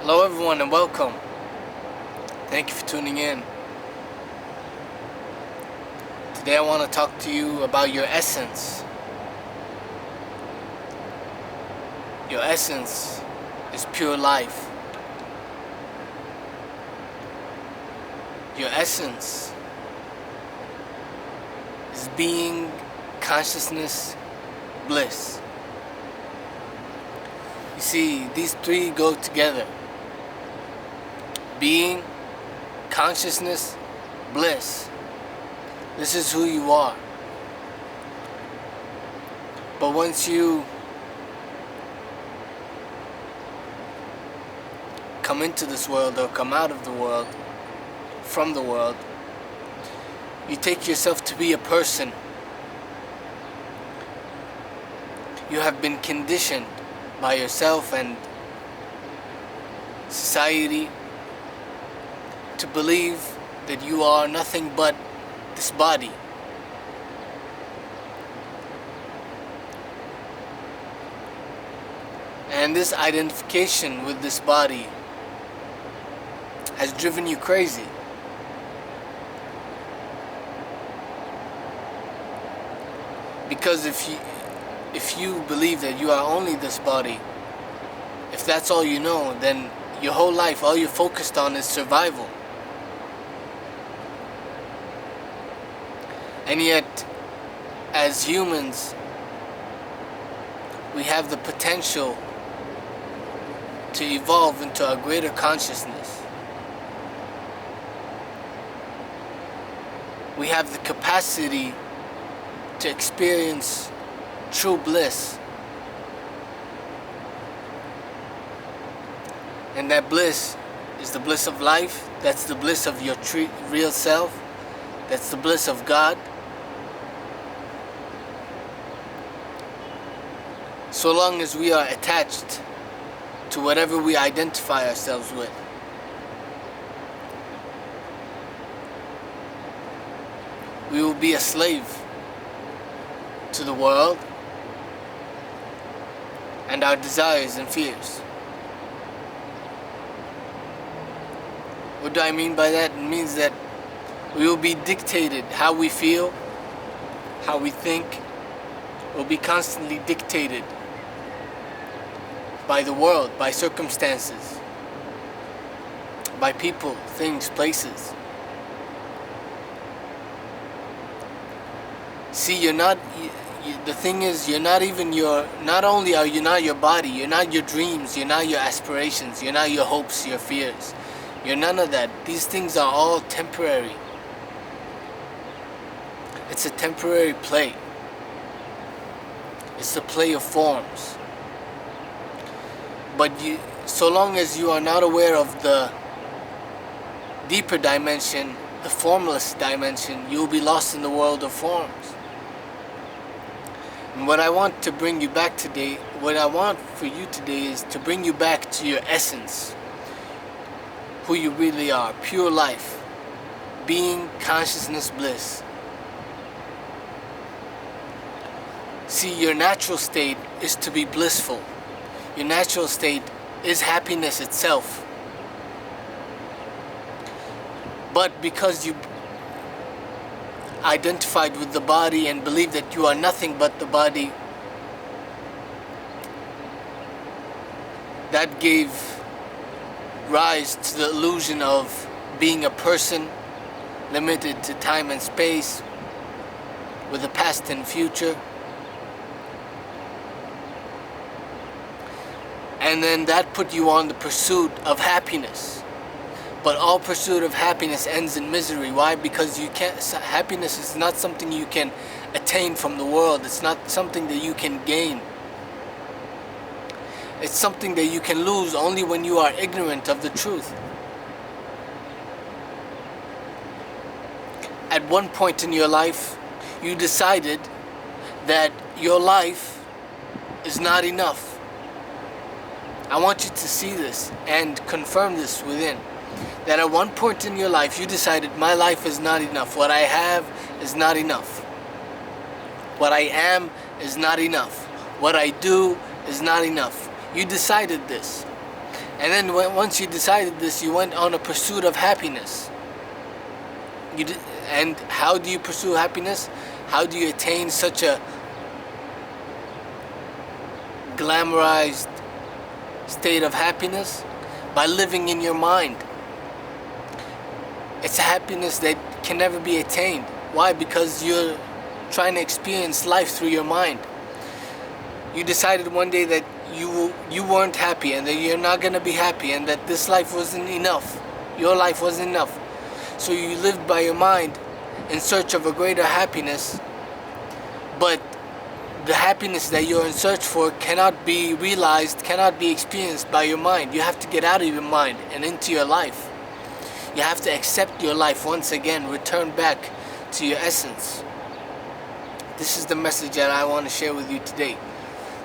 Hello everyone and welcome. Thank you for tuning in. Today I want to talk to you about your essence. Your essence is pure life. Your essence is being, consciousness, bliss. You see, these three go together. Being, consciousness, bliss. This is who you are. But once you come into this world or come out of the world, from the world, you take yourself to be a person. You have been conditioned by yourself and society to believe that you are nothing but this body. And this identification with this body has driven you crazy. Because if you believe that you are only this body, if that's all you know, then your whole life, all you're focused on is survival. And yet, as humans, we have the potential to evolve into a greater consciousness. We have the capacity to experience true bliss. And that bliss is the bliss of life. That's the bliss of your real self. That's the bliss of God. So long as we are attached to whatever we identify ourselves with, we will be a slave to the world and our desires and fears. What do I mean by that? It means that we will be dictated. How we feel, how we think, will be constantly dictated by the world, by circumstances, by people, things, places. See, the thing is, not only are you not your body, you're not your dreams, you're not your aspirations, you're not your hopes, your fears. You're none of that. These things are all temporary. It's a temporary play. It's the play of forms. But so long as you are not aware of the deeper dimension, the formless dimension, you will be lost in the world of forms. And what I want to bring you back today, what I want for you today is to bring you back to your essence, who you really are, pure life, being, consciousness, bliss. See, your natural state is to be blissful. Your natural state is happiness itself. But because you identified with the body and believe that you are nothing but the body, that gave rise to the illusion of being a person limited to time and space with a past and future. And then that put you on the pursuit of happiness. But all pursuit of happiness ends in misery. Why? Because happiness is not something you can attain from the world. It's not something that you can gain. It's something that you can lose only when you are ignorant of the truth. At one point in your life, you decided that your life is not enough. I want you to see this and confirm this within. That at one point in your life, you decided, my life is not enough. What I have is not enough. What I am is not enough. What I do is not enough. You decided this. And then once you decided this, you went on a pursuit of happiness. And how do you pursue happiness? How do you attain such a glamorized state of happiness? By living in your mind. It's a happiness that can never be attained. Why? Because you're trying to experience life through your mind. You decided one day that you weren't happy, and that you're not going to be happy, and that this life wasn't enough. Your life wasn't enough. So you lived by your mind in search of a greater happiness, but the happiness that you're in search for cannot be realized, cannot be experienced by your mind. You have to get out of your mind and into your life. You have to accept your life once again, return back to your essence. This is the message that I want to share with you today.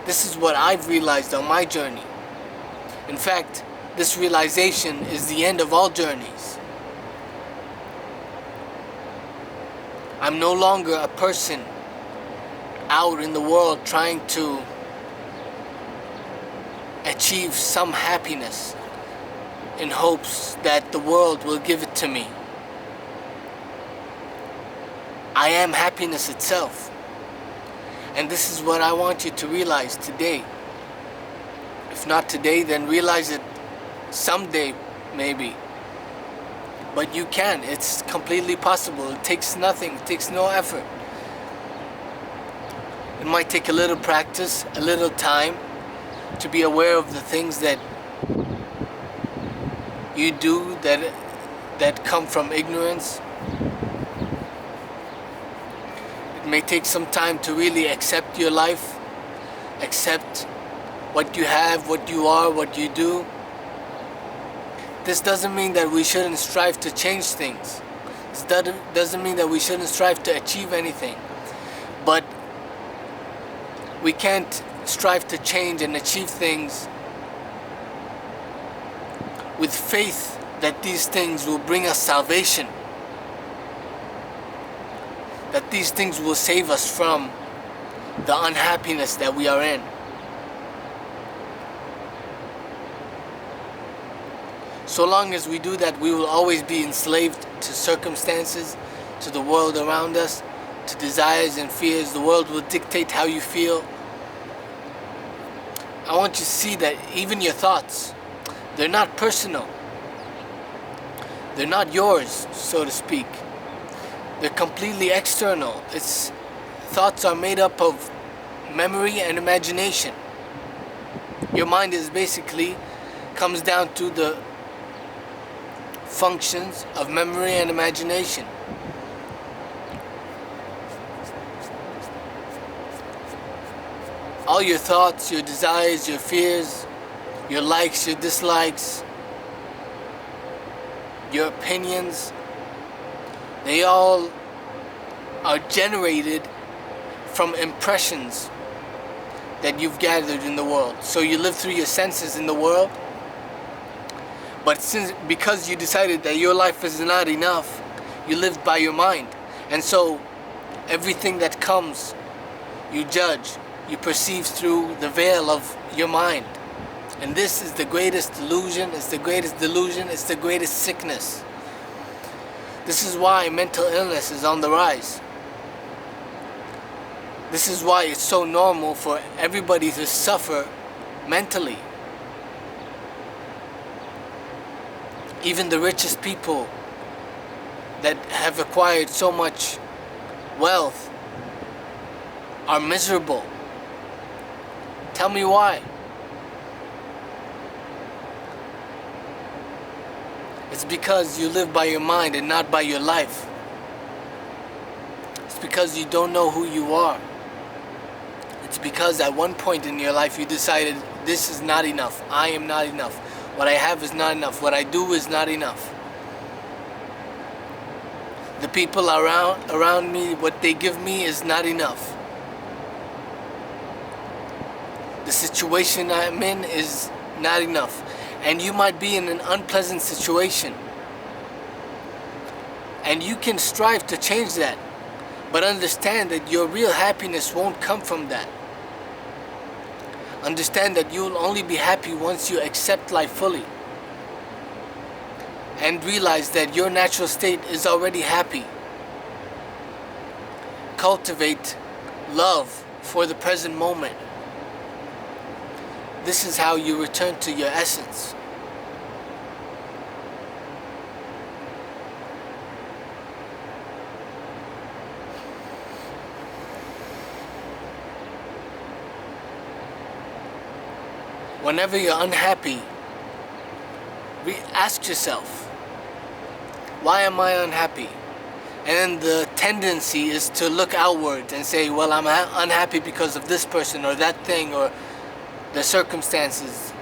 This is what I've realized on my journey. In fact, this realization is the end of all journeys. I'm no longer a person out in the world trying to achieve some happiness in hopes that the world will give it to me. I am happiness itself. And this is what I want you to realize today. If not today, then realize it someday, maybe. But you can. It's completely possible. It takes nothing. It takes no effort. It might take a little practice, a little time to be aware of the things that you do that come from ignorance. It may take some time to really accept your life, accept what you have, what you are, what you do. This doesn't mean that we shouldn't strive to change things. This doesn't mean that we shouldn't strive to achieve anything. But we can't strive to change and achieve things with faith that these things will bring us salvation, that these things will save us from the unhappiness that we are in. So long as we do that, we will always be enslaved to circumstances, to the world around us, to desires and fears. The world will dictate how you feel. I want you to see that even your thoughts, they're not personal. They're not yours, so to speak. They're completely external. Thoughts are made up of memory and imagination. Your mind is basically comes down to the functions of memory and imagination. All your thoughts, your desires, your fears, your likes, your dislikes, your opinions, they all are generated from impressions that you've gathered in the world. So you live through your senses in the world, but because you decided that your life is not enough, you live by your mind. And so everything that comes, you judge, you perceive through the veil of your mind. And this is the greatest delusion, it's the greatest delusion, it's the greatest sickness. This is why mental illness is on the rise. This is why it's so normal for everybody to suffer mentally. Even the richest people that have acquired so much wealth are miserable. Tell me why. It's because you live by your mind and not by your life. It's because you don't know who you are. It's because at one point in your life you decided, this is not enough. I am not enough. What I have is not enough. What I do is not enough. The people around me, what they give me is not enough. The situation I'm in is not enough. And you might be in an unpleasant situation. And you can strive to change that. But understand that your real happiness won't come from that. Understand that you will only be happy once you accept life fully. And realize that your natural state is already happy. Cultivate love for the present moment. This is how you return to your essence. Whenever you're unhappy, ask yourself, why am I unhappy? And then the tendency is to look outward and say, well, I'm unhappy because of this person or that thing or the circumstances,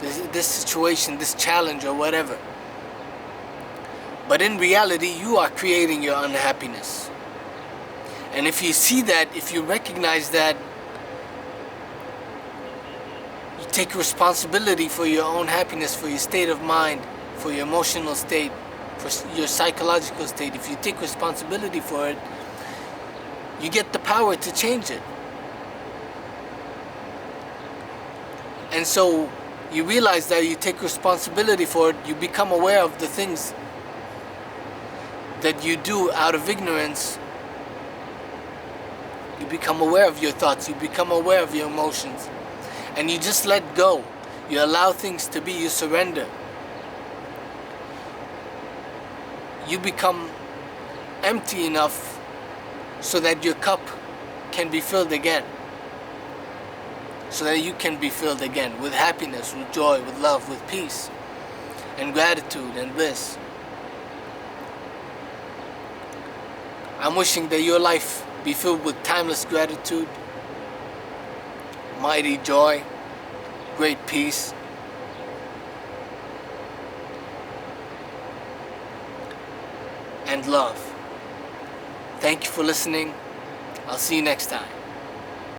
this situation, this challenge or whatever. But in reality, you are creating your unhappiness. And if you see that, if you recognize that, you take responsibility for your own happiness, for your state of mind, for your emotional state, for your psychological state. If you take responsibility for it, you get the power to change it. And so you realize that you take responsibility for it, you become aware of the things that you do out of ignorance. You become aware of your thoughts, you become aware of your emotions, and you just let go. You allow things to be, you surrender. You become empty enough so that your cup can be filled again. So that you can be filled again with happiness, with joy, with love, with peace, and gratitude and bliss. I'm wishing that your life be filled with timeless gratitude, mighty joy, great peace, and love. Thank you for listening. I'll see you next time.